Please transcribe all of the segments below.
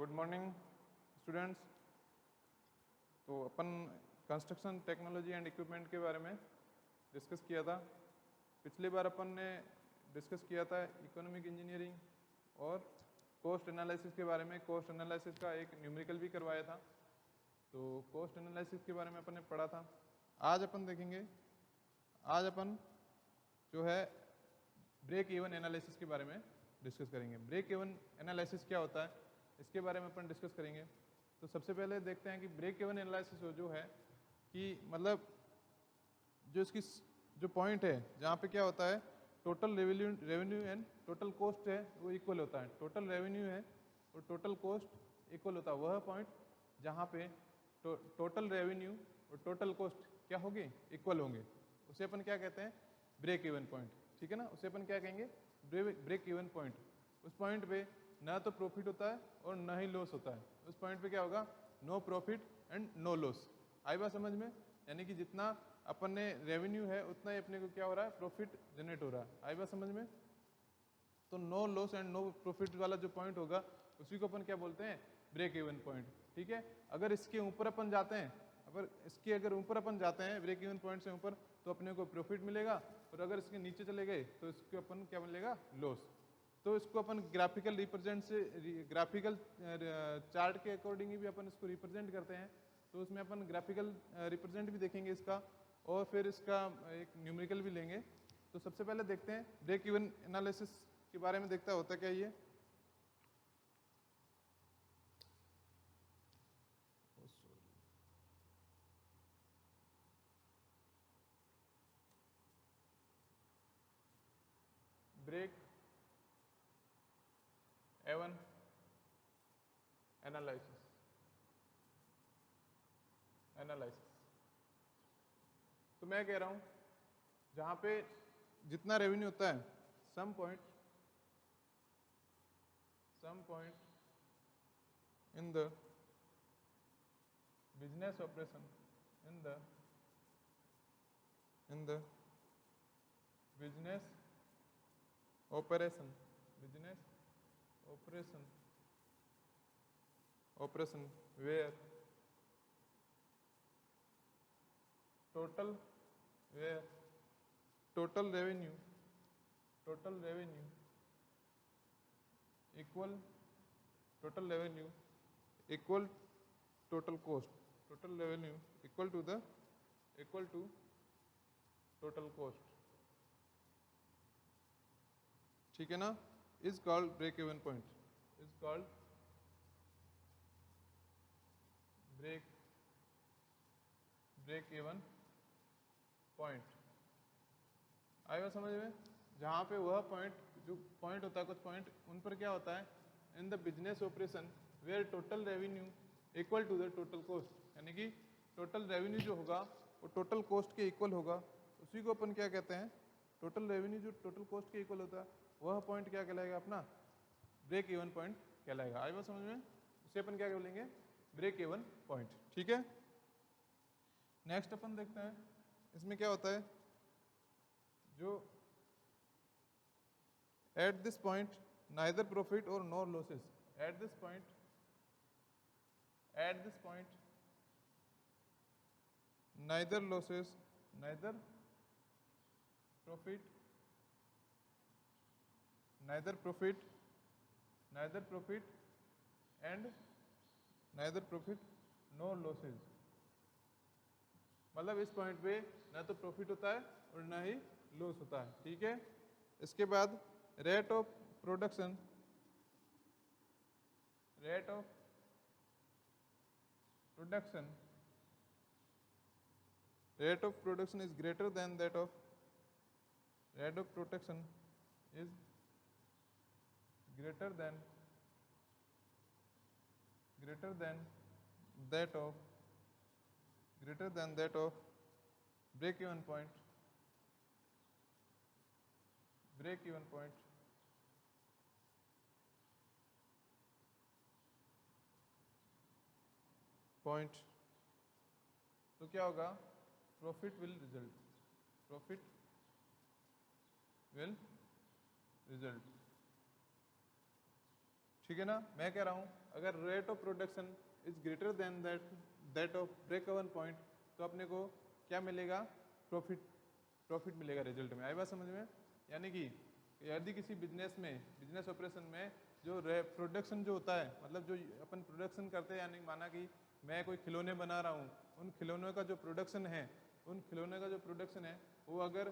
Good morning students. तो अपन construction technology and equipment के बारे में डिस्कस किया था। पिछली बार अपन ने डिस्कस किया था इकोनॉमिक इंजीनियरिंग और कॉस्ट एनालिसिस के बारे में। कॉस्ट एनालिसिस का एक न्यूमेरिकल भी करवाया था। तो कॉस्ट एनालिसिस के बारे में अपन ने पढ़ा था। आज अपन देखेंगे, आज अपन जो है ब्रेक इवन एनालिसिस के बारे में डिस्कस करेंगे। ब्रेक इवन एनालिसिस क्या होता है इसके बारे में अपन डिस्कस करेंगे। तो सबसे पहले देखते हैं कि ब्रेक इवन एनालिसिस जो है कि मतलब जो इसकी जो पॉइंट है जहाँ पे क्या होता है total revenue and total cost है वो इक्वल होता है। टोटल रेवेन्यू है और टोटल कॉस्ट इक्वल होता है। वह पॉइंट जहाँ पे टोटल रेवेन्यू और टोटल कॉस्ट क्या होगी, इक्वल होंगे, उसे अपन क्या कहते हैं, ब्रेक इवन पॉइंट। ठीक है ना, उसे अपन क्या कहेंगे, ब्रेक इवन पॉइंट। उस पॉइंट पे ना तो प्रॉफिट होता है और ना ही लॉस होता है। उस पॉइंट पे क्या होगा, no profit and no loss. आई बात समझ में? यानी कि जितना अपन ने रेवेन्यू है उतना ही अपने को क्या हो रहा है, प्रॉफिट जनरेट हो रहा है। आई बात समझ में? तो no loss and no profit वाला जो पॉइंट होगा उसी को अपन क्या बोलते हैं, ब्रेक इवन पॉइंट। ठीक है, अगर इसके ऊपर अपन जाते हैं, अगर ऊपर अपन जाते हैं ब्रेक इवन पॉइंट से ऊपर, तो अपने को प्रॉफिट मिलेगा, और अगर इसके नीचे चले गए तो इसको अपन क्या मिलेगा, लॉस। तो इसको अपन ग्राफिकल चार्ट के अकॉर्डिंग भी अपन इसको रिप्रेजेंट करते हैं। तो उसमें अपन ग्राफिकल रिप्रेजेंट भी देखेंगे इसका, और फिर इसका एक न्यूमेरिकल भी लेंगे। तो सबसे पहले देखते हैं ब्रेक इवन एनालिसिस के बारे में, देखता होता क्या ये। ब्रेक इवन एनालिसिस तो मैं कह रहा हूं जहां पे जितना रेवेन्यू होता है, some point in the business operation in the business operation where total revenue equal total cost, equal to total cost. ठीक है ना, is called break even point, break even point. आएगा समझ में? जहाँ पे वह पॉइंट, जो पॉइंट होता है, कुछ पॉइंट उन पर क्या होता है, in the business operation where total revenue equal to the total cost, यानी कि टोटल रेवेन्यू जो होगा वो टोटल कॉस्ट के इक्वल होगा। उसी को अपन क्या कहते हैं, टोटल रेवेन्यू जो टोटल कॉस्ट के इक्वल होता है, वह पॉइंट क्या कहलाएगा, अपना ब्रेक इवन पॉइंट कहलाएगा। आई बात समझ में? उसे अपन क्या बोलेंगे, ब्रेक इवन पॉइंट। ठीक है, नेक्स्ट अपन देखते हैं इसमें क्या होता है, जो at this point neither profit और no losses, at this point neither losses, neither profit and neither profit no losses. मतलब इस पॉइंट पे ना तो प्रॉफिट होता है और ना ही लॉस होता है। ठीक है, इसके बाद rate of production is greater than that of that of that of break even point तो क्या होगा, प्रॉफिट विल रिजल्ट। ठीक है ना, मैं कह रहा हूं अगर rate of production is greater than that of break even point, तो अपने को क्या मिलेगा, प्रॉफिट मिलेगा रिजल्ट में। आई बात समझ में? यानी कि यदि किसी बिजनेस ऑपरेशन में जो प्रोडक्शन जो होता है, मतलब जो अपन प्रोडक्शन करते हैं, यानी माना कि मैं कोई खिलौने बना रहा हूँ, उन खिलौनों का जो प्रोडक्शन है, वो अगर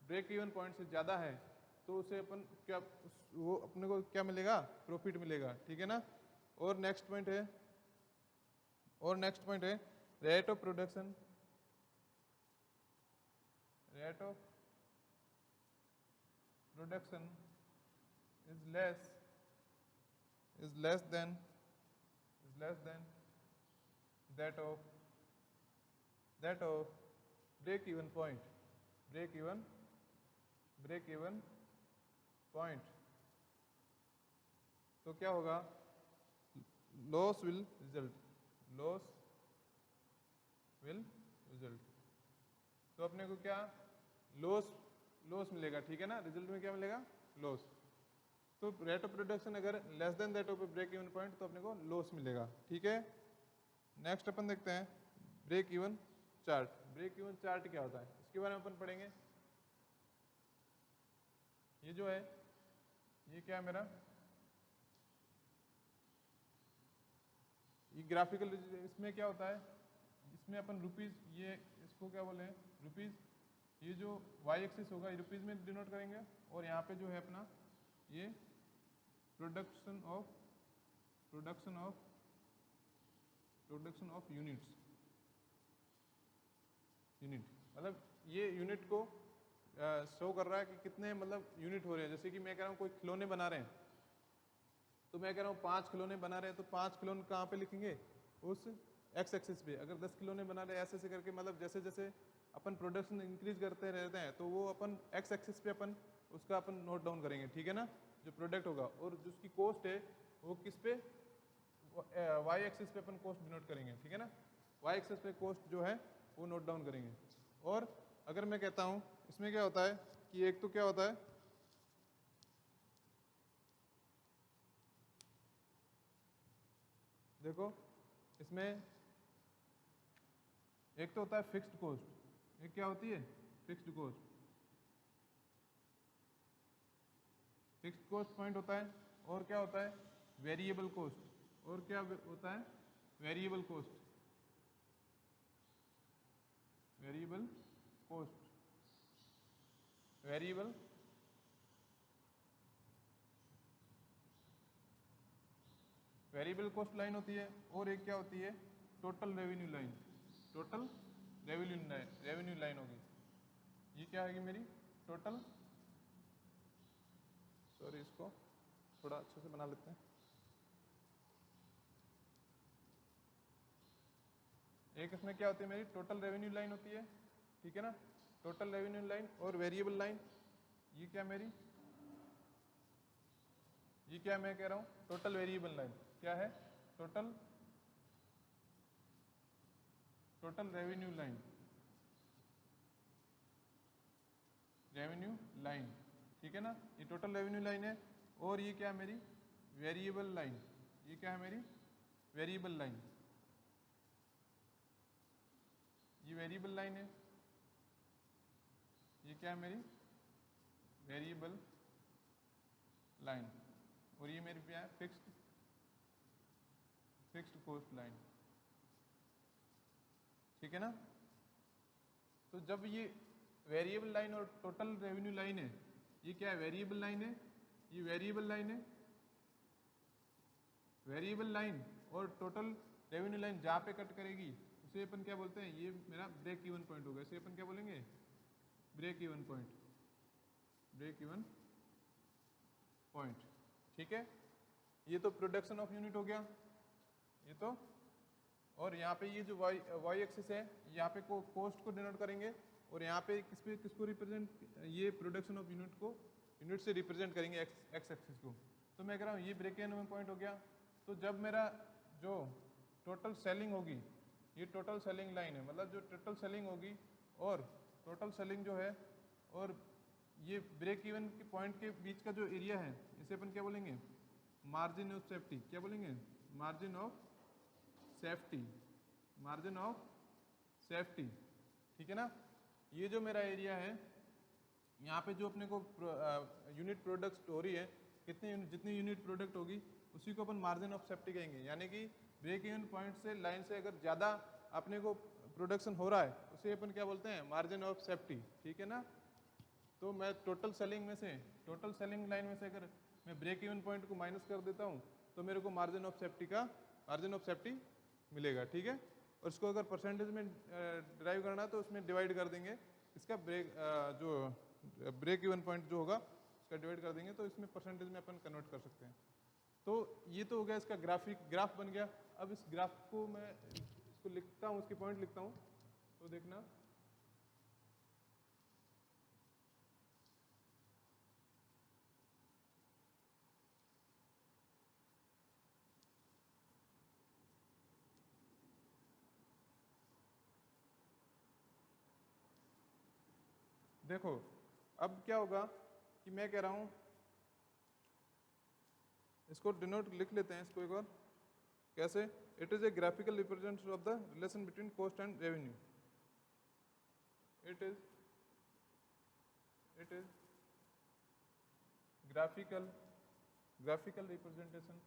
ब्रेक इवन पॉइंट से ज़्यादा है तो उसे अपन क्या, वो अपने को क्या मिलेगा, प्रॉफिट मिलेगा। ठीक है ना। और नेक्स्ट पॉइंट है rate of production is less than that of break even point, तो क्या होगा, लॉस विल रिजल्ट। तो अपने को क्या, लॉस मिलेगा। ठीक है ना, रिजल्ट में क्या मिलेगा, लॉस। तो रेट ऑफ प्रोडक्शन अगर less than that of break even point तो अपने को लॉस मिलेगा। ठीक है। नेक्स्ट अपन देखते हैं break even chart. Break even chart क्या होता है, इसके बारे में अपन पढ़ेंगे। ये जो है, ये क्या है मेरा, ये ग्राफिकल, इसमें क्या होता है, इसमें अपन रुपीज, ये इसको क्या बोले हैं, रुपीज। ये जो वाई एक्सिस होगा ये रुपीज में डिनोट करेंगे, और यहाँ पे जो है अपना ये प्रोडक्शन ऑफ यूनिट, मतलब ये यूनिट को शो कर रहा है कि कितने मतलब यूनिट हो रहे हैं। जैसे कि मैं कह रहा हूँ कोई खिलौने बना रहे हैं, तो मैं कह रहा हूँ 5 खिलौने बना रहे हैं, तो 5 खिलौने कहाँ पे लिखेंगे, उस एक्स एक्सिस पे। अगर 10 खिलौने बना रहे हैं, ऐसे करके, मतलब जैसे जैसे अपन प्रोडक्शन इंक्रीज करते रहते हैं, तो वो अपन एक्स एक्सिस पे अपन उसका अपन नोट डाउन करेंगे। ठीक है ना, जो प्रोडक्ट होगा, और जो उसकी कॉस्ट है वो किस पे, वाई एक्सिस पे अपन कॉस्ट डिनोट करेंगे। ठीक है ना, वाई एक्सिस पे कॉस्ट जो है वो नोट डाउन करेंगे। और अगर मैं कहता हूँ इसमें क्या होता है कि एक तो क्या होता है, देखो इसमें एक तो होता है फिक्स्ड कॉस्ट, एक क्या होती है, fixed cost. Fixed cost point होता है, और क्या होता है, वेरिएबल कॉस्ट, और क्या होता है, variable cost, variable cost line होती है। और एक क्या होती है, टोटल रेवेन्यू लाइन होगी। ये क्या है मेरी टोटल, सॉरी इसको थोड़ा अच्छे से बना लेते हैं। एक इसमें क्या होती है, मेरी टोटल रेवेन्यू लाइन होती है। ठीक है ना, टोटल रेवेन्यू लाइन और वेरिएबल लाइन। ये क्या मेरी, ये क्या मैं कह रहा हूँ, टोटल वेरिएबल लाइन क्या है, टोटल रेवेन्यू लाइन। ठीक है ना, ये टोटल रेवेन्यू लाइन है। और ये क्या है मेरी, वेरिएबल लाइन। ये क्या है मेरी, वेरिएबल लाइन, ये वेरिएबल लाइन है। ये क्या है मेरी, वेरिएबल लाइन। और ये मेरी क्या है, फिक्स्ड कॉस्ट लाइन। ठीक है ना। तो जब ये वेरिएबल लाइन और टोटल रेवेन्यू लाइन है, ये क्या है, वेरिएबल लाइन है, ये वेरिएबल लाइन और टोटल रेवेन्यू लाइन जहाँ पे कट करेगी उसे अपन क्या बोलते हैं, ये मेरा ब्रेक इवन पॉइंट होगा। इसे अपन क्या बोलेंगे, ब्रेक इवन पॉइंट। ठीक है, ये तो प्रोडक्शन ऑफ यूनिट हो गया, ये तो। और यहाँ पे ये जो वाई एक्सिस है, यहाँ पे कॉस्ट को डिनोट करेंगे, और यहाँ पे किसको रिप्रेजेंट, ये प्रोडक्शन ऑफ यूनिट से रिप्रेजेंट करेंगे एक्स एक्सिस को। तो मैं कह रहा हूँ ये ब्रेक इवन पॉइंट हो गया। तो जब मेरा जो टोटल सेलिंग होगी, ये टोटल सेलिंग लाइन है, मतलब जो टोटल सेलिंग होगी, और टोटल सेलिंग जो है, और ये ब्रेक इवन के पॉइंट के बीच का जो एरिया है, इसे अपन क्या बोलेंगे, मार्जिन ऑफ सेफ्टी। क्या बोलेंगे, margin of safety, margin of safety, ठीक है ना। ये जो मेरा एरिया है, यहाँ पे जो अपने को यूनिट प्रोडक्ट हो रही है, जितनी यूनिट प्रोडक्ट होगी उसी को अपन मार्जिन ऑफ सेफ्टी कहेंगे। यानी कि ब्रेक इवन पॉइंट से लाइन से अगर ज़्यादा अपने को प्रोडक्शन हो रहा है उसे अपन क्या बोलते हैं, मार्जिन ऑफ सेफ्टी, ठीक है ना। तो मैं टोटल सेलिंग लाइन में से अगर मैं ब्रेक इवन पॉइंट को माइनस कर देता हूँ तो मेरे को मार्जिन ऑफ सेफ्टी मिलेगा, ठीक है। और इसको अगर परसेंटेज में ड्राइव करना है तो उसमें डिवाइड कर देंगे, इसका ब्रेक इवन पॉइंट जो होगा उसका डिवाइड कर देंगे, तो इसमें परसेंटेज में अपन कन्वर्ट कर सकते हैं। तो ये तो हो गया इसका ग्राफ बन गया। अब इस ग्राफ को मैं इसको लिखता हूँ, इसके पॉइंट लिखता हूँ, तो देखना देखो अब क्या होगा कि मैं कह रहा हूं, इसको डिनोट लिख लेते हैं इसको एक बार, कैसे, it is a graphical representation of the relation between cost and revenue. It is graphical representation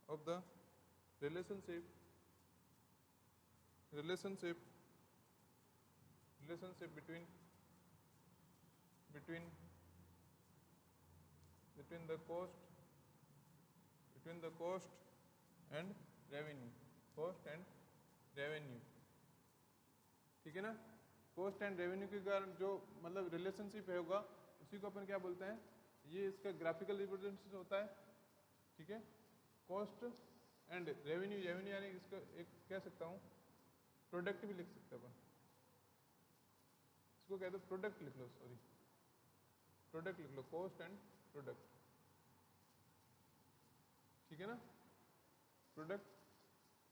of the relationship between the cost and revenue, ठीक है ना। कॉस्ट एंड रेवेन्यू के कारण जो मतलब रिलेशनशिप है होगा उसी को अपन क्या बोलते हैं, ये इसका ग्राफिकल रिप्रेजेंटेशन होता है, ठीक है। कॉस्ट एंड रेवेन्यू यानी इसका एक कह सकता हूँ प्रोडक्ट भी लिख सकते हैं अपन, इसको कहते हैं प्रोडक्ट लिख लो, प्रोडक्ट लिख लो, कॉस्ट एंड प्रोडक्ट, ठीक है ना। Product,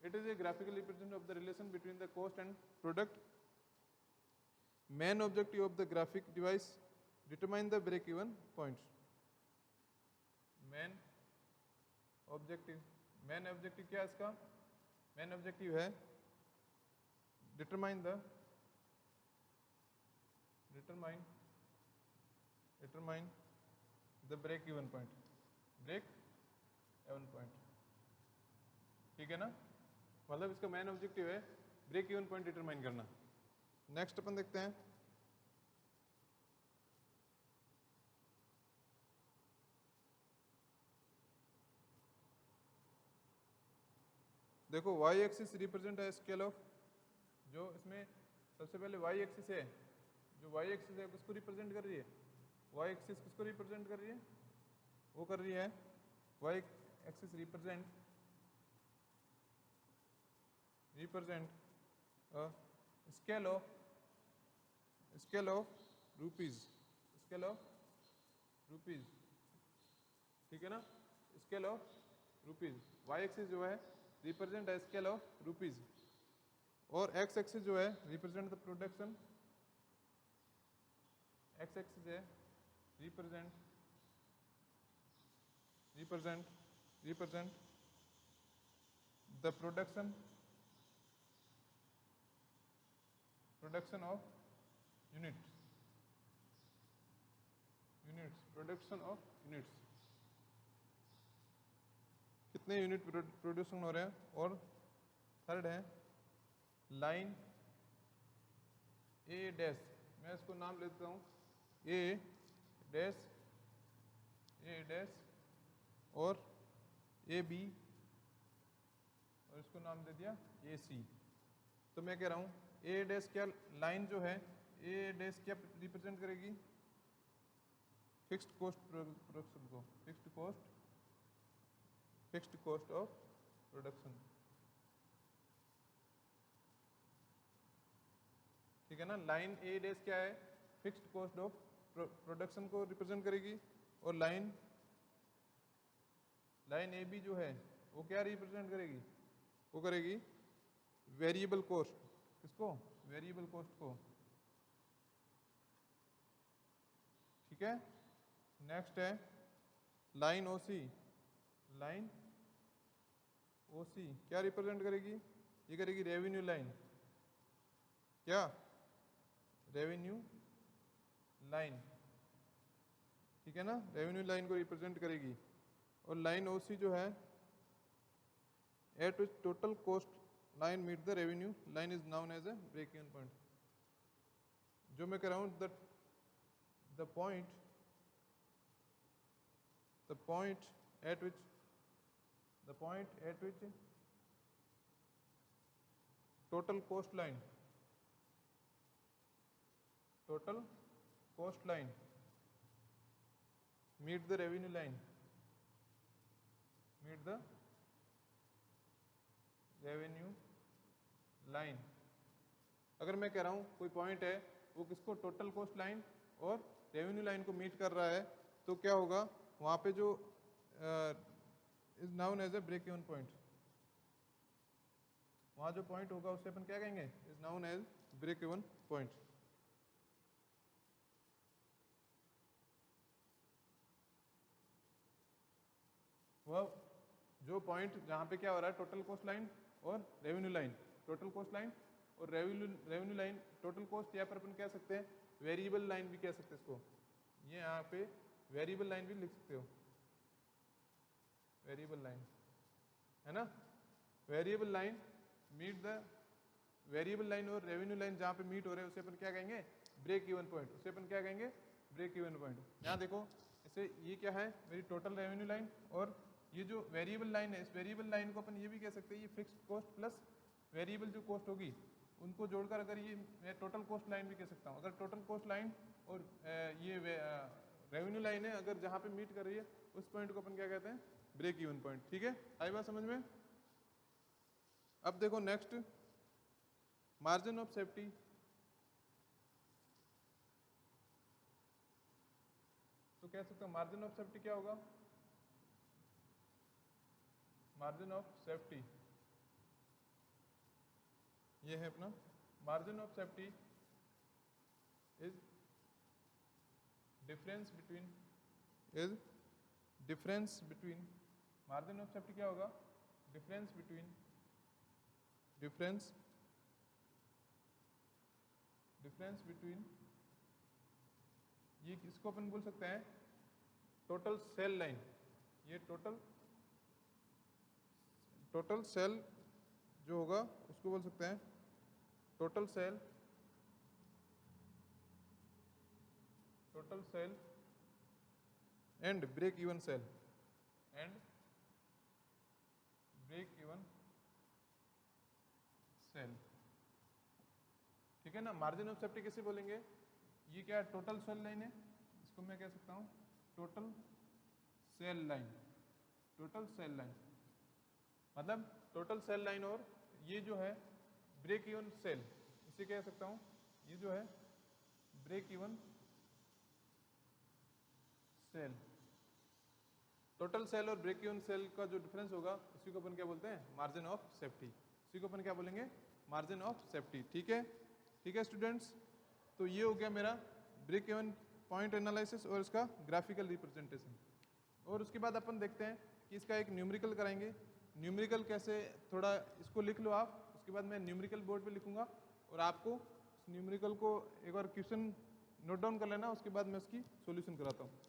it is a graphical representation of the relation between the cost and product. Main objective of the graphic device determine the break even points. Main objective क्या है इसका, main objective है determine the break even point, ठीक है ना। मतलब इसका main objective है ब्रेक इवन पॉइंट डिटरमाइन करना। नेक्स्ट अपन देखते हैं, देखो y एक्सिस रिप्रेजेंट है स्केल ऑफ, जो इसमें सबसे पहले y एक्सिस है, जो y एक्सिस है किसको रिप्रेजेंट कर रही है, y एक्सिस किसको रिप्रेजेंट कर रही है, वो कर रही है y axis represent scale of rupees, ठीक है ना, scale of rupees. y axis जो है रिप्रेजेंट है स्केल ऑफ रुपीज, और x एक्सिस जो है represent the production, x axis है represent the production of units, production of units, कितने यूनिट प्रोड्यूसन हो रहे हैं। और थर्ड है लाइन ए डैश, मैं इसको नाम लेता हूँ ए डैश और ए बी, और इसको नाम दे दिया ए सी। तो मैं कह रहा हूँ ए डैश क्या, लाइन जो है ए डैश क्या रिप्रेजेंट करेगी, फिक्स्ड कॉस्ट प्रोडक्शन को, फिक्स्ड कॉस्ट ऑफ प्रोडक्शन, ठीक है ना। लाइन ए डैश क्या है, फिक्स्ड कॉस्ट ऑफ प्रोडक्शन को रिप्रेजेंट करेगी, और लाइन ए बी जो है वो क्या रिप्रेजेंट करेगी, वो करेगी वेरिएबल कॉस्ट, किसको, वेरिएबल कॉस्ट को, ठीक है। नेक्स्ट है लाइन ओसी। लाइन ओसी क्या रिप्रेजेंट करेगी? ये करेगी रेवेन्यू लाइन। क्या? रेवेन्यू लाइन, ठीक है ना, रेवेन्यू लाइन को रिप्रेजेंट करेगी। और लाइन ओसी जो है at which total cost line meet the revenue line is known as a break even point. जो मैं कह रहा हूं the point at which total cost line meet the revenue line, अगर मैं कह रहा हूं कोई पॉइंट है वो किसको, टोटल कॉस्ट लाइन और रेवेन्यू लाइन को मीट कर रहा है, तो क्या होगा वहां पे जो is known as a break even point. वहां जो पॉइंट होगा उसे अपन क्या कहेंगे, is known as break even point. वह जो पॉइंट जहां पे क्या हो रहा है, टोटल कॉस्ट लाइन और revenue line, total cost line और रेवेन्यू लाइन, टोटल कॉस्ट या पर अपन कह सकते हैं वेरिएबल लाइन भी कह सकते हैं इसको, ये यहाँ पे वेरिएबल लाइन भी लिख सकते हो, वेरिएबल लाइन है ना। Variable line meet the, variable line और रेवेन्यू लाइन जहाँ पे मीट हो रहे हैं उसे अपन क्या कहेंगे, ब्रेक इवन पॉइंट, उसे अपन क्या कहेंगे, ब्रेक इवन पॉइंट। यहाँ देखो इसे, ये क्या है मेरी टोटल रेवेन्यू लाइन, और ये जो वेरिएबल लाइन है, इस वेरिएबल लाइन को अपन ये भी कह सकते हैं ये फिक्स्ड कॉस्ट प्लस वेरिएबल जो कॉस्ट होगी उनको जोड़कर अगर ये मैं टोटल कॉस्ट लाइन भी कह सकता हूँ। अगर टोटल कॉस्ट लाइन और ये रेवेन्यू लाइन है अगर जहाँ पे मीट कर रही है उस पॉइंट को अपन क्या कहते हैं, ब्रेक इवन पॉइंट। ठीक है, आई बात समझ में। अब देखो नेक्स्ट, मार्जिन ऑफ सेफ्टी। तो कह सकते हो मार्जिन ऑफ सेफ्टी क्या होगा, मार्जिन ऑफ सेफ्टी ये है अपना, margin of safety is difference between margin of safety क्या होगा, डिफरेंस बिटवीन ये किसको अपन बोल सकते हैं, टोटल सेल लाइन, ये टोटल सेल जो होगा उसको बोल सकते हैं total sale and break even sale, ठीक है ना। मार्जिन ऑफ सेफ्टी किसे बोलेंगे, ये क्या टोटल सेल लाइन है, इसको मैं कह सकता हूं टोटल सेल लाइन, मतलब टोटल सेल लाइन, और ये जो है ब्रेक इवन सेल, इसे कह सकता हूं ये जो है break even sale. Total sale और ब्रेक इवन सेल का जो डिफरेंस होगा उसी को अपन क्या बोलते हैं, मार्जिन ऑफ सेफ्टी, इसी को अपन क्या बोलेंगे, मार्जिन ऑफ सेफ्टी। ठीक है स्टूडेंट्स, तो ये हो गया मेरा ब्रेक इवन पॉइंट एनालिसिस और इसका ग्राफिकल रिप्रेजेंटेशन। और उसके बाद अपन देखते हैं कि इसका एक न्यूमेरिकल कराएंगे। न्यूमेरिकल कैसे, थोड़ा इसको लिख लो आप, उसके बाद मैं न्यूमेरिकल बोर्ड पे लिखूंगा और आपको न्यूमेरिकल को एक बार क्वेश्चन नोट डाउन कर लेना, उसके बाद मैं उसकी सॉल्यूशन कराता हूँ।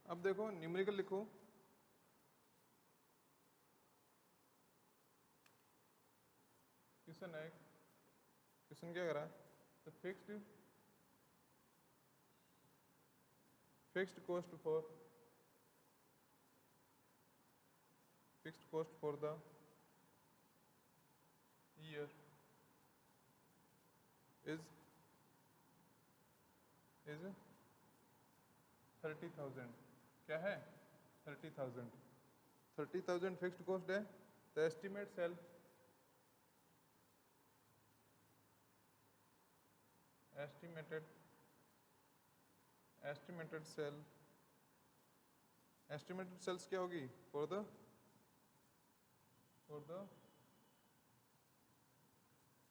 अब देखो न्यूमेरिकल लिखो, क्वेश्चन है क्वेश्चन क्या करा है, the fixed cost for the year is 30,000। क्या है? 30,000। 30,000 फिक्स्ड कॉस्ट है। द एस्टिमेटेड सेल्स क्या होगी for the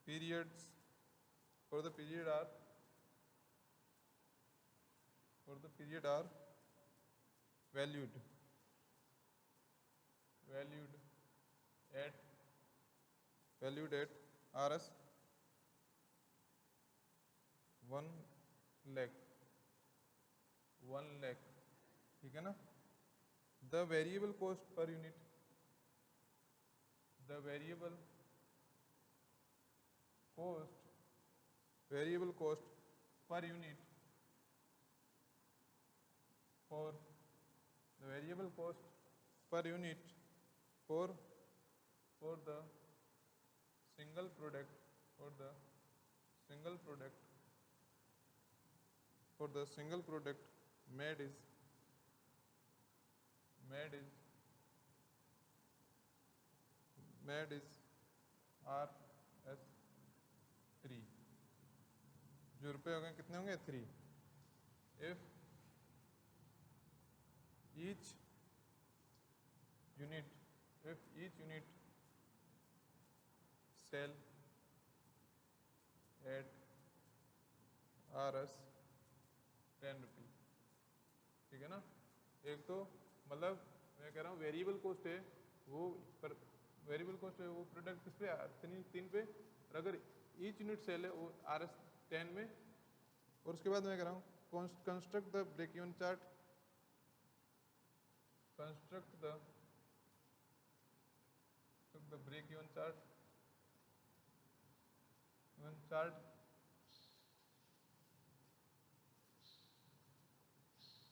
periods for the period are valued at Rs 1 lakh, ठीक है ना। The variable cost per unit per unit for the variable cost per unit for the single product made is Rs3, जो रुपए हो गए कितने होंगे? 3। if each unit sell at Rs 10 rupees, ठीक है ना। एक तो मतलब मैं कह रहा हूँ वेरिएबल कॉस्ट है वो प्रोडक्ट किस पे? 3 पे। और अगर ईच यूनिट सेल है वो Rs 10 में। और उसके बाद मैं कह रहा हूँ construct the break even chart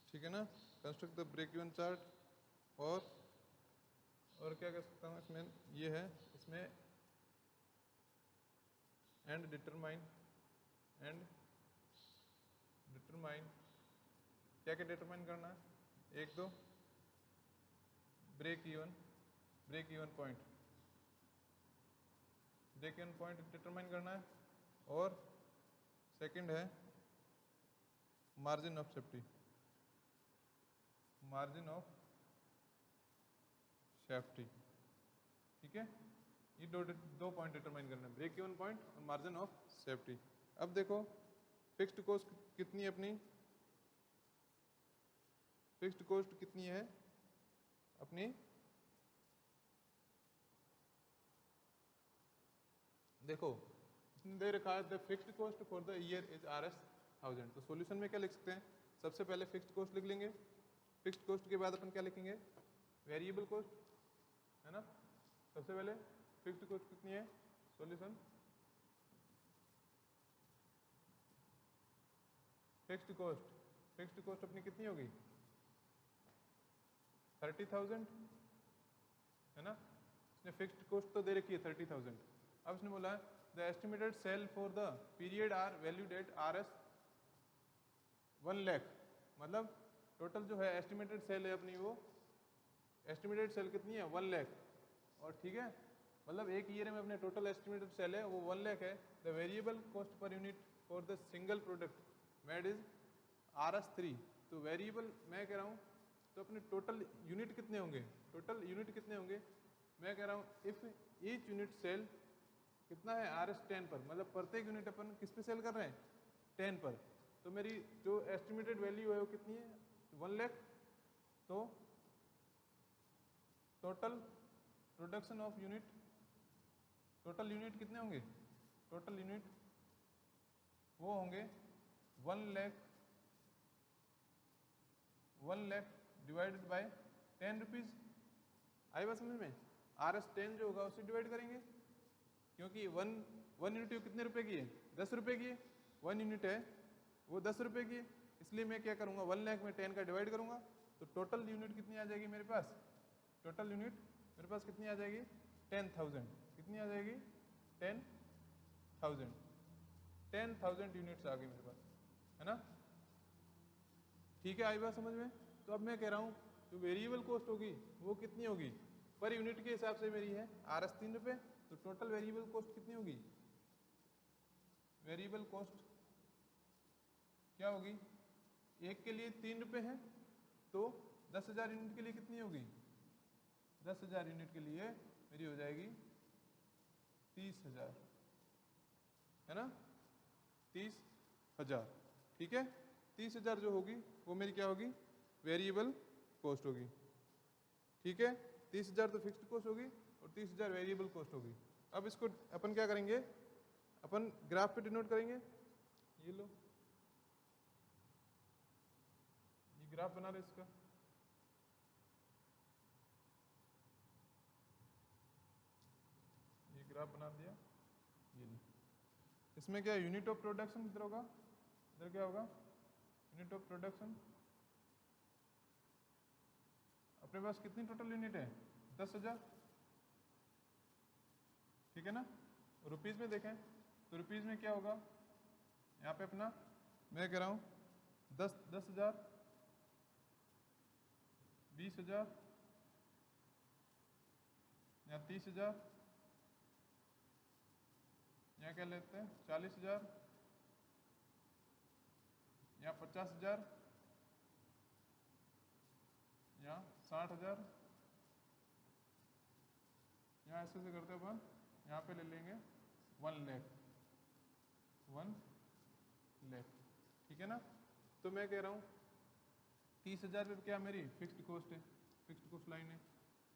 ठीक है ना। Construct the break even chart और क्या कह सकता हूँ इसमें, ये है इसमें एंड डिटरमाइन क्या डिटरमाइन करना है? एक तो ब्रेक इवन पॉइंट डिटरमाइन करना है। और सेकंड है मार्जिन ऑफ सेफ्टी ठीक है। ये दो पॉइंट डिटरमाइन करना है, ब्रेक इवन पॉइंट और मार्जिन ऑफ सेफ्टी। अब देखो फिक्स्ड कॉस्ट कितनी है अपनी? फिक्स्ड कॉस्ट कितनी है अपनी? देखो इसने दे रखा है the fixed cost for the year is Rs 1000। तो सॉल्यूशन में क्या लिख सकते हैं? सबसे पहले फिक्स्ड कॉस्ट लिख लेंगे। फिक्स्ड कॉस्ट के बाद अपन क्या लिखेंगे? वेरिएबल कॉस्ट, है ना। सबसे पहले फिक्स्ड कॉस्ट कितनी है? सॉल्यूशन फिक्स्ड कॉस्ट अपनी कितनी होगी? 30,000, है ना। इसने फिक्स्ड कॉस्ट तो दे रखी है 30,000। अब इसने बोला the estimated sale for the period are valued at Rs 1 lakh. मतलब टोटल जो है एस्टिमेटेड सेल है अपनी, वो एस्टिमेटेड सेल कितनी है? 1 लाख। और ठीक है, मतलब एक ईयर में अपने टोटल एस्टिमेटेड सेल है वो 1 लाख है। The variable cost per unit for the single product made is Rs 3। तो वेरिएबल मैं कह रहा हूँ तो अपने टोटल यूनिट कितने होंगे? मैं कह रहा हूँ इफ ईच यूनिट सेल कितना है? Rs 10 पर। मतलब प्रत्येक यूनिट अपन किस पे सेल कर रहे हैं? 10 पर। तो मेरी जो एस्टिमेटेड वैल्यू है वो कितनी है? 1 लाख। तो total production of unit, total unit कितने होंगे? टोटल यूनिट वो होंगे 1 लाख डिवाइडेड बाय 10 रुपीज़। आई बात समझ में? Rs 10 जो होगा उससे डिवाइड करेंगे, क्योंकि वन यूनिट कितने रुपए की है? 10 रुपए की है। 1 यूनिट है वो 10 रुपए की है, इसलिए मैं क्या करूँगा 1 लाख में 10 का डिवाइड करूँगा, तो टोटल यूनिट कितनी आ जाएगी मेरे पास? टोटल यूनिट मेरे पास कितनी आ जाएगी? 10,000। कितनी आ जाएगी? 10,000। 10,000 यूनिट्स आ गई मेरे पास, है ना? ठीक है, आई बात समझ में? तो अब मैं कह रहा हूँ जो वेरिएबल कॉस्ट होगी वो कितनी होगी? पर यूनिट के हिसाब से मेरी है RS 3 रुपये, तो टोटल वेरिएबल कॉस्ट कितनी होगी? वेरिएबल कॉस्ट क्या होगी? एक के लिए 3 रुपये है, तो 10,000 यूनिट के लिए कितनी होगी? 10,000 यूनिट के लिए मेरी हो जाएगी 30,000, है ना? 30,000, ठीक है? 30,000 जो होगी वो मेरी क्या होगी? वेरिएबल कॉस्ट होगी, ठीक है? 30,000 तो फिक्स्ड कॉस्ट होगी और 30,000 वेरिएबल कॉस्ट होगी। अब इसको अपन क्या करेंगे? अपन ग्राफ पे डिनोट करेंगे। ये लो, ये ग्राफ बना रहे इसका। ये ग्राफ बना दिया, ये लो। इसमें क्या यूनिट ऑफ प्रोडक्शन इधर होगा, इधर क्या होगा? Unit of production. अपने पास कितनी टोटल यूनिट है? 10,000, ठीक है ना? रुपीज़ में देखें तो रुपीज़ में क्या होगा? यहाँ पे अपना मैं कह रहा हूँ 10,000, 20,000, यहाँ 30,000, यहाँ क्या लेते हैं 40,000, यहाँ 50,000, यहाँ 60,000, यहाँ ऐसे से करते अपन यहाँ पे ले लेंगे 1 लाख, 1 लाख, ठीक है ना? तो मैं कह रहा हूँ 30,000 पे क्या मेरी फिक्स्ड कॉस्ट है, फिक्स्ड कॉस्ट लाइन है,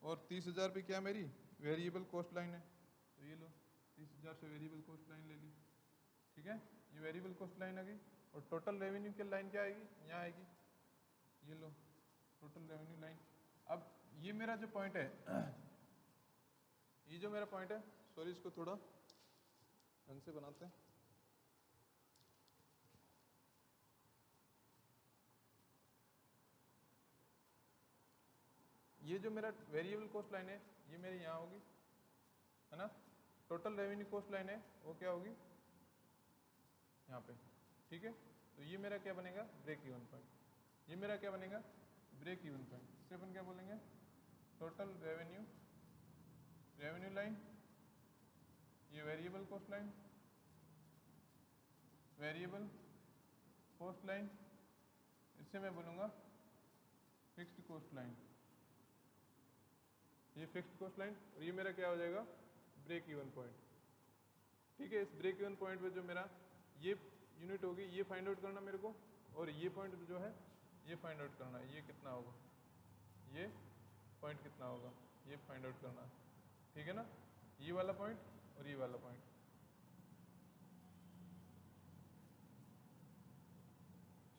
और 30,000 पे क्या मेरी वेरिएबल कॉस्ट लाइन है। तो ये लो 30,000 से वेरिएबल कॉस्ट लाइन ले ली, ठीक है? ये वेरिएबल कॉस्ट लाइन आ गई। और टोटल रेवेन्यू की लाइन क्या आएगी? यहाँ आएगी, ये लो टोटल रेवेन्यू लाइन। अब ये मेरा जो पॉइंट है ये जो मेरा पॉइंट है, सॉरी इसको थोड़ा ढंग से बनाते हैं। ये जो मेरा वेरिएबल कॉस्ट लाइन है ये मेरी यहाँ होगी, है ना? टोटल रेवेन्यू कॉस्ट लाइन है वो क्या होगी? यहाँ पे, ठीक है? तो ये मेरा क्या बनेगा? Break even point. ये मेरा क्या बनेगा? Break even point. इसे अपन क्या बोलेंगे? टोटल रेवेन्यू, रेवेन्यू लाइन, ये variable cost line, variable cost line, इससे मैं बोलूँगा फिक्स्ड कॉस्ट लाइन, ये फिक्स्ड कॉस्ट लाइन। और ये मेरा क्या हो जाएगा? ब्रेक इवन पॉइंट, ठीक है? इस ब्रेक इवन पॉइंट पे जो मेरा ये यूनिट होगी ये फाइंड आउट करना मेरे को, और ये पॉइंट जो है ये फाइंड आउट करना है, ये कितना होगा, ये पॉइंट कितना होगा, ये फाइंड आउट करना है, ठीक है ना? ये वाला पॉइंट और ये वाला पॉइंट,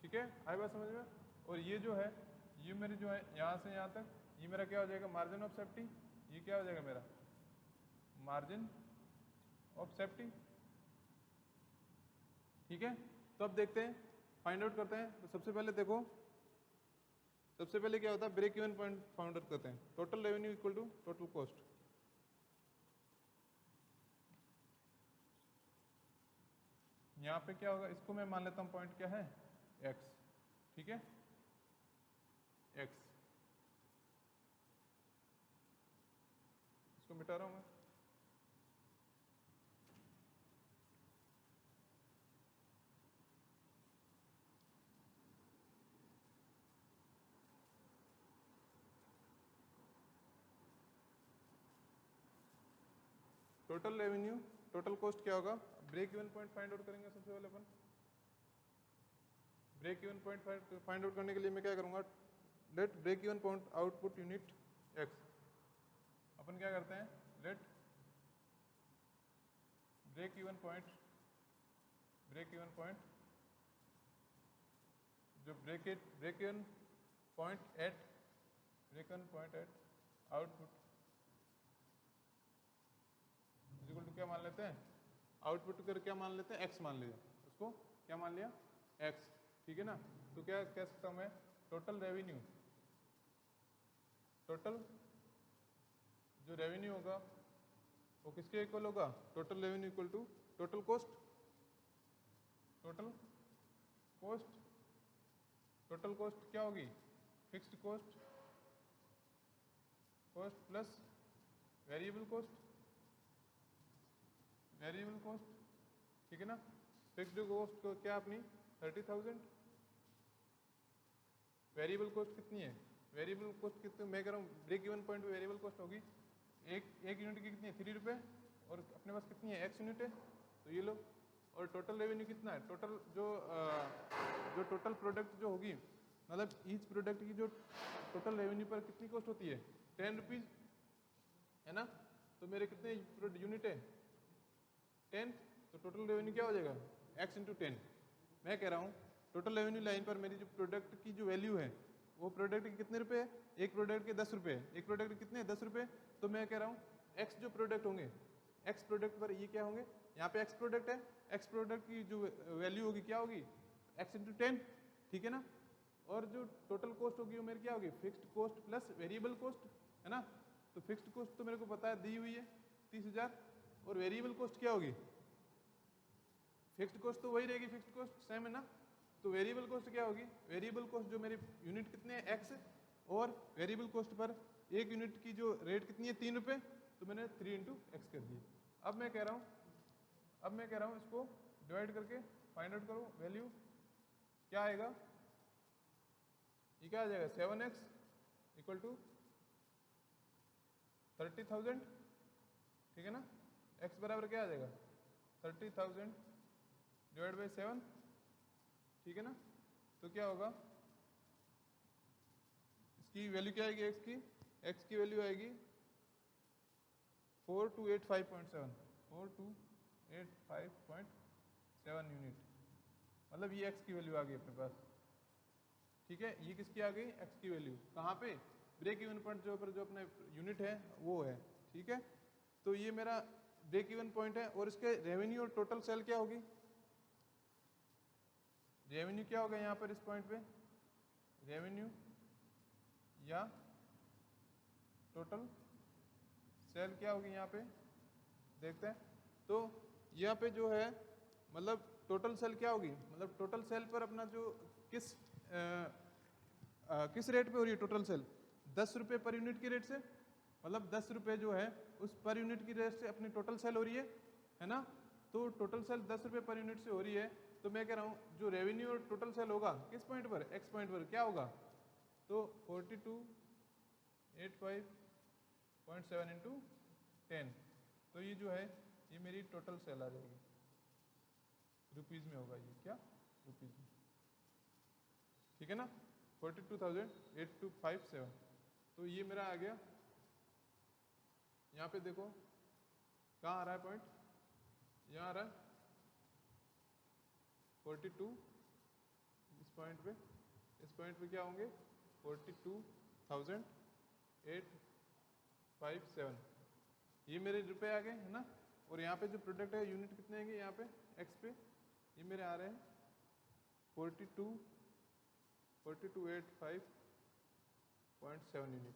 ठीक है? आई बात समझ में? और ये जो है ये मेरी जो है यहाँ से यहाँ तक ये मेरा क्या हो जाएगा? Margin of safety. ये क्या हो जाएगा मेरा? मार्जिन ऑफ सेफ्टी, ठीक है? तो अब देखते हैं, फाइंड आउट करते हैं। तो सबसे पहले देखो, सबसे पहले क्या होता है? Break even point find out करते हैं। Total revenue equal to total cost. यहाँ पे क्या होगा? इसको मैं मान लेता हूँ पॉइंट क्या है? x, ठीक है? x, इसको मिटा रहा हूँ मैं। टोटल रेवेन्यू, टोटल कॉस्ट क्या होगा? Break even point find out करेंगे सबसे पहले अपन। Break even point find out करने के लिए मैं क्या करूँगा? Let break even point output unit x। अपन क्या करते हैं? Let break even point, break even point, जो break even point at, break even point at output equal to क्या क्या मान लेते हैं, आउटपुट कर क्या मान लेते हैं, एक्स मान लिया, उसको क्या मान लिया, एक्स, ठीक है ना। तो क्या कह सकता हूँ मैं, टोटल रेवेन्यू, टोटल जो रेवेन्यू होगा वो किसके इक्वल होगा, total revenue equal to total cost, total cost, total cost क्या होगी, fixed cost, cost plus variable cost, variable cost, ठीक है ना। फिक्स्ड कॉस्ट को क्या अपनी 30,000, वेरिएबल कॉस्ट कितनी है, वेरिएबल कॉस्ट कितनी, मैं कह रहा हूँ ब्रेक इवन पॉइंट पे वेरिएबल कॉस्ट होगी एक यूनिट की कितनी है 3 रुपये, और अपने पास कितनी है x यूनिट है, तो ये लो। और टोटल रेवेन्यू कितना है, टोटल जो टोटल प्रोडक्ट जो होगी, मतलब ईच प्रोडक्ट की जो टोटल रेवेन्यू पर कितनी कॉस्ट होती है 10 रुपीज़, है ना। तो मेरे कितने यूनिट है 10, तो टोटल रेवेन्यू क्या हो जाएगा x इंटू 10। मैं कह रहा हूँ टोटल रेवेन्यू लाइन पर मेरी जो प्रोडक्ट की जो वैल्यू है वो प्रोडक्ट के कितने रुपए है, एक प्रोडक्ट के 10 रुपये, एक प्रोडक्ट के कितने 10 रुपये। तो मैं कह रहा हूँ x जो प्रोडक्ट होंगे, x प्रोडक्ट पर ये क्या होंगे, यहाँ पे x प्रोडक्ट है, x प्रोडक्ट की जो वैल्यू होगी क्या होगी x इंटू 10, ठीक है ना। और जो टोटल कॉस्ट होगी वो मेरी क्या होगी, fixed cost plus variable cost, है ना। तो फिक्स्ड कॉस्ट तो मेरे को पता है दी हुई है 30,000, और वेरिएबल कॉस्ट क्या होगी, फिक्स्ड कॉस्ट तो वही रहेगी, फिक्स्ड कॉस्ट सेम है ना। तो वेरिएबल कॉस्ट क्या होगी, वेरिएबल कॉस्ट जो मेरी यूनिट कितने हैं x, और वेरिएबल कॉस्ट पर एक यूनिट की जो रेट कितनी है 3 रुपये, तो मैंने 3 इंटू एक्स कर दिया। अब मैं कह रहा हूँ इसको डिवाइड करके फाइंड आउट करो वैल्यू, क्या आएगा, ये क्या आ जाएगा 7x इक्वल टू 30,000, ठीक है ना। x बराबर क्या आ जाएगा 30,000 डिवाइड बाई 7, ठीक है ना। तो क्या होगा, इसकी वैल्यू क्या आएगी x की वैल्यू आएगी 4285.7, 4285.7 यूनिट, मतलब ये x की वैल्यू आ गई अपने पास, ठीक है। ये किसकी आ गई, x की वैल्यू, कहाँ पे, ब्रेक इवन पॉइंट जो अपने यूनिट है वो है, ठीक है। तो ये मेरा ब्रेक इवन पॉइंट है, और इसके रेवेन्यू और टोटल सेल क्या होगी, रेवेन्यू क्या होगा यहाँ पर इस पॉइंट पे, रेवेन्यू या टोटल सेल क्या होगी यहाँ पे, देखते हैं। तो यहाँ पे जो है मतलब टोटल सेल क्या होगी, मतलब टोटल सेल पर अपना जो किस रेट पे हो रही है टोटल सेल, 10 रुपये पर यूनिट की रेट से, मतलब 10 रुपये जो है उस पर यूनिट की रेट से अपनी टोटल सेल हो रही है ना। तो टोटल सेल 10 रुपये पर यूनिट से हो रही है, तो मैं कह रहा हूँ जो रेवेन्यू और टोटल सेल होगा किस पॉइंट पर, एक्स पॉइंट पर, क्या होगा, तो 4285.7 इंटू 10, तो ये जो है ये मेरी टोटल सेल आ जाएगी, रुपीज़ में होगा ये, क्या रुपीज़ में, ठीक है ना। 42,8257, तो ये मेरा आ गया। यहाँ पे देखो कहाँ आ रहा है पॉइंट, यहाँ आ रहा है 42, इस पॉइंट पे क्या होंगे 42,857, ये मेरे रुपए आ गए, है ना। और यहाँ पे जो प्रोडक्ट है यूनिट कितने आएंगे, यहाँ पे एक्स पे ये मेरे आ रहे हैं 42,805.7 यूनिट,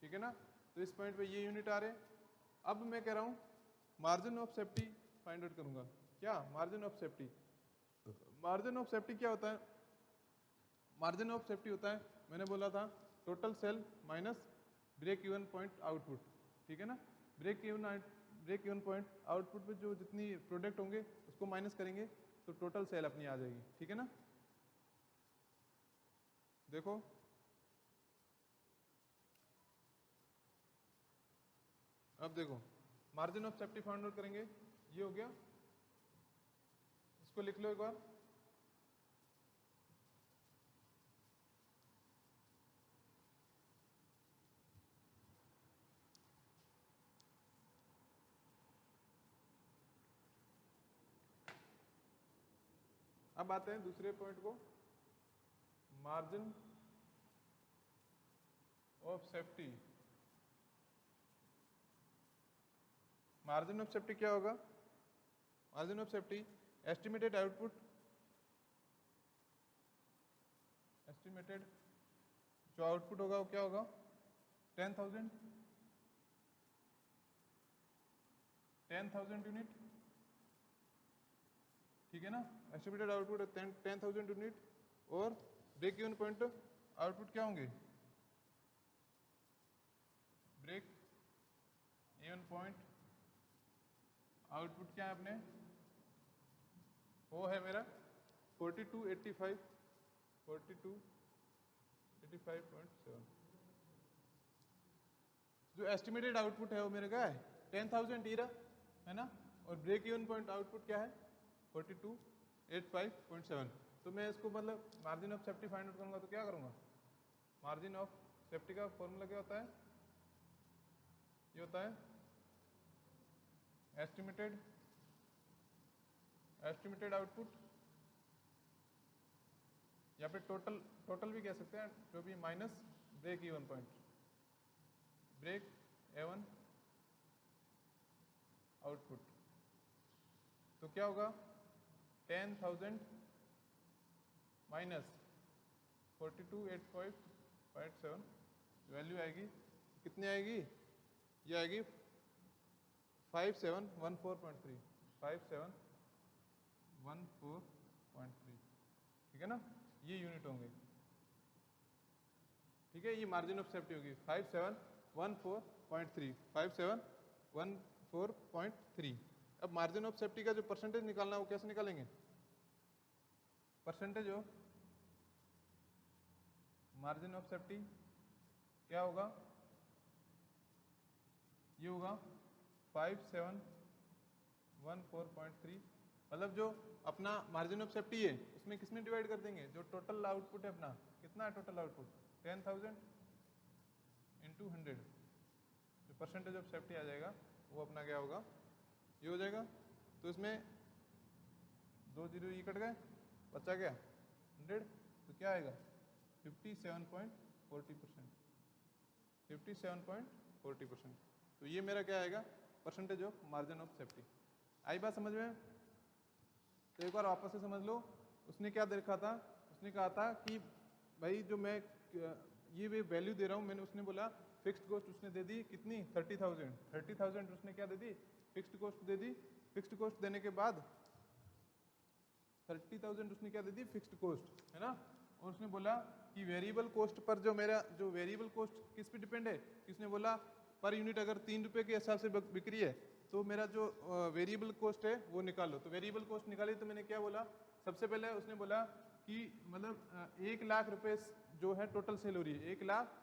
ठीक है ना। तो इस पॉइंट पे ये यूनिट आ रहे हैं। अब मैं कह रहा हूँ margin of safety find out करूँगा, क्या margin of safety, margin of safety क्या होता है, मार्जिन ऑफ सेफ्टी होता है, मैंने बोला था total sale minus break even point output, ठीक है ना। ब्रेक इवन पॉइंट आउटपुट पे जो जितनी प्रोडक्ट होंगे उसको माइनस करेंगे तो टोटल सेल अपनी आ जाएगी, ठीक है ना। देखो अब देखो margin of safety find out करेंगे, ये हो गया, इसको लिख लो एक बार, अब आते हैं दूसरे पॉइंट को, margin of safety margin of safety क्या होगा? Margin of safety estimated output, estimated जो आउटपुट होगा वो क्या होगा? 10,000 यूनिट, ठीक है ना। एस्टिमेटेड आउटपुट 10,000 यूनिट और ब्रेक इवन पॉइंट आउटपुट क्या होंगे? ब्रेक इवन पॉइंट आउटपुट क्या है अपने? वो है मेरा 4285.7। जो एस्टिमेटेड आउटपुट है वो मेरे का है 10,000 टीरा, है ना। और ब्रेक इवन पॉइंट आउटपुट क्या है? 4285.7। तो मैं इसको मतलब margin of safety find out करूंगा तो क्या करूंगा? मार्जिन ऑफ सेफ्टी का फॉर्मूला क्या होता है? ये होता है एस्टिमेटेड आउटपुट, या फिर टोटल भी कह सकते हैं, जो भी minus break even point, break even output. तो क्या होगा? 10,000 माइनस 4285.7 वैल्यू आएगी कितनी आएगी? ये आएगी 5714.3, 5714.3, ठीक है ना। ये यूनिट होंगे, ठीक है। ये मार्जिन ऑफ सेफ्टी होगी 5714.3, 5714.3। अब मार्जिन ऑफ सेफ्टी का जो परसेंटेज निकालना है वो कैसे निकालेंगे? Percentage of margin of safety क्या होगा? ये होगा 5714.3। मतलब जो अपना मार्जिन ऑफ सेफ्टी है उसमें किसमें डिवाइड कर देंगे? जो टोटल आउटपुट है अपना, कितना है टोटल आउटपुट? 10,000 इंटू 100, जो परसेंटेज ऑफ सेफ्टी आ जाएगा वो अपना क्या होगा? ये हो जाएगा। तो इसमें 2 जीरो ये कट गए, बचा क्या? 100, तो क्या आएगा? 57.40%, 57.40%। तो ये मेरा क्या आएगा? Percentage of margin of safety. आई बात समझ में? तो एक बार वापस से समझ लो। उसने क्या देखा था? उसने कहा था कि भाई जो मैं ये वैल्यू दे रहा हूँ, मैंने, उसने बोला फिक्स्ड कॉस्ट उसने दे दी कितनी? 30,000 उसने क्या दे दी? फिक्स्ड कॉस्ट दे दी। फिक्स्ड कॉस्ट देने के बाद 30,000 उसने क्या दे दी? फिक्स्ड कॉस्ट, है ना। और उसने बोला कि वेरिएबल कॉस्ट पर जो मेरा जो वेरिएबल कॉस्ट किस पे डिपेंड है? किसने बोला पर यूनिट अगर 3 रुपये के हिसाब से बिक्री है तो मेरा जो वेरिएबल कॉस्ट है वो निकालो। तो वेरिएबल कॉस्ट निकाली तो मैंने क्या बोला? सबसे पहले उसने बोला कि मतलब 1 लाख रुपए जो है टोटल सेल हो रही है, 1 लाख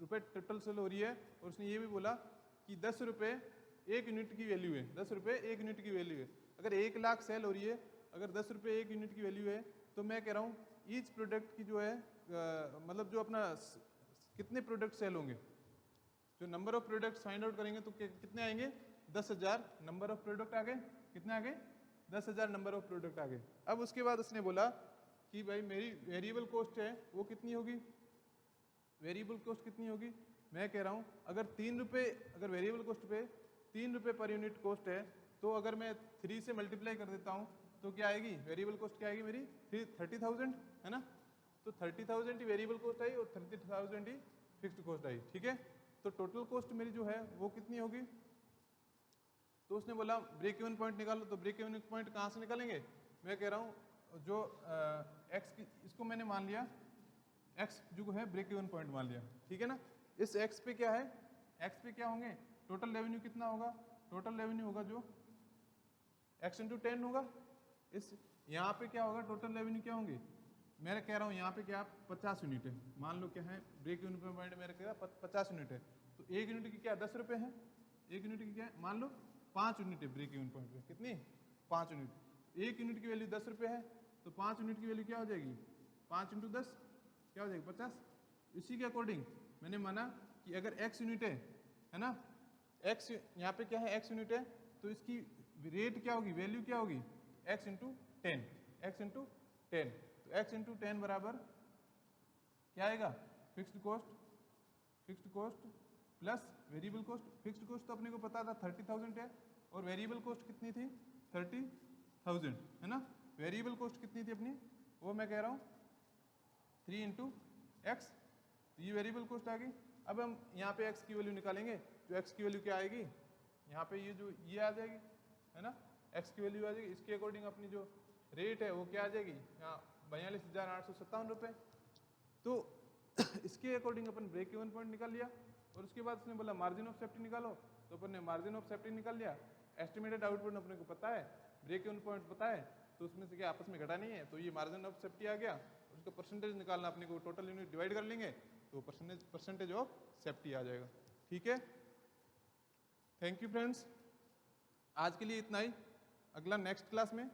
रुपए टोटल सेल हो रही है। और उसने ये भी बोला कि 10 रुपये 1 यूनिट की वैल्यू है, 10 रुपये 1 यूनिट की वैल्यू है। अगर 1 लाख सेल हो रही है, अगर 10 रुपये 1 यूनिट की वैल्यू है, तो मैं कह रहा हूँ ईच प्रोडक्ट की जो है मतलब जो अपना कितने प्रोडक्ट सेल होंगे, जो number of products find out करेंगे तो कितने आएंगे? 10,000 नंबर ऑफ प्रोडक्ट आ गए। कितने आ गए? 10,000 नंबर ऑफ प्रोडक्ट आ गए। अब उसके बाद उसने बोला कि भाई मेरी वेरिएबल कॉस्ट है वो कितनी होगी? वेरिएबल कॉस्ट कितनी होगी? मैं कह रहा हूँ अगर 3 रुपये, अगर वेरिएबल कॉस्ट पे 3 रुपये पर यूनिट कॉस्ट है, तो अगर मैं 3 से मल्टीप्लाई कर देता हूँ तो क्या आएगी? वेरिएबल कॉस्ट क्या आएगी मेरी? 30,000, है ना। तो 30,000 ही वेरिएबल कॉस्ट आई और 30,000 ही फिक्स्ड कॉस्ट आई, ठीक है। तो टोटल कॉस्ट मेरी जो है वो कितनी होगी? तो उसने बोला ब्रेक इवन पॉइंट निकालो। तो ब्रेक इवन पॉइंट कहाँ से निकालेंगे? मैं कह रहा हूँ जो एक्स की, इसको मैंने मान लिया एक्स जो है ब्रेक इवन पॉइंट मान लिया, ठीक है ना। इस एक्स पे क्या है? एक्स पे क्या होंगे? टोटल रेवेन्यू कितना होगा? टोटल रेवेन्यू होगा जो एक्स इंटू 10 होगा। इस यहाँ पे क्या होगा? टोटल रेवेन्यू क्या होंगे? मैं कह रहा हूँ यहाँ पे क्या 50 यूनिट है, मान लो क्या है ब्रेक इवन पॉइंट मेरे क्या 50 यूनिट है। तो 1 यूनिट की क्या 10 रुपये है? 1 यूनिट की क्या है? मान लो 5 यूनिट है ब्रेक इवन पॉइंट पे। कितनी? 5 यूनिट। 1 यूनिट की वैल्यू 10 रुपये है, तो 5 यूनिट की वैल्यू क्या हो जाएगी? 5 इंटू 10 क्या हो जाएगी? 50। इसी के अकॉर्डिंग मैंने माना कि अगर x यूनिट है ना, x यहाँ पे क्या है? x यूनिट है, तो इसकी रेट क्या होगी? वैल्यू क्या होगी? x into 10, x into 10। तो x इंटू 10 बराबर क्या आएगा? Fixed cost plus variable cost. Fixed cost तो अपने को पता था 30,000 है, और वेरिएबल कॉस्ट कितनी थी 30,000, है ना। वेरिएबल कॉस्ट कितनी थी अपनी, वो मैं कह रहा हूँ 3 इंटू एक्स, ये वेरिएबल कॉस्ट आ गई। अब हम यहाँ पे एक्स की वैल्यू निकालेंगे, जो एक्स की वैल्यू क्या आएगी, यहाँ पे ये आ जाएगी, है ना, एक्स की वैल्यू आ जाएगी। इसके अकॉर्डिंग अपनी जो रेट है वो क्या आ जाएगी, यहाँ 42,857 रुपये। तो इसके अकॉर्डिंग अपन ब्रेक इवन पॉइंट निकाल लिया, और उसके बाद उसने बोला मार्जिन ऑफ सेफ्टी निकालो, तो अपन ने मार्जिन ऑफ सेफ्टी निकाल लिया। एस्टिमेटेड आउटपुट अपने को पता है, ब्रेक इवन पॉइंट पता है, तो उसमें से क्या आपस में घटा नहीं है, तो ये मार्जिन ऑफ सेफ्टी आ गया। और उसका परसेंटेज निकालना अपने को, टोटल यूनिट डिवाइड कर लेंगे तो परसेंटेज ऑफ सेफ्टी आ जाएगा। ठीक है, थैंक यू फ्रेंड्स, आज के लिए इतना ही। अगला नेक्स्ट क्लास में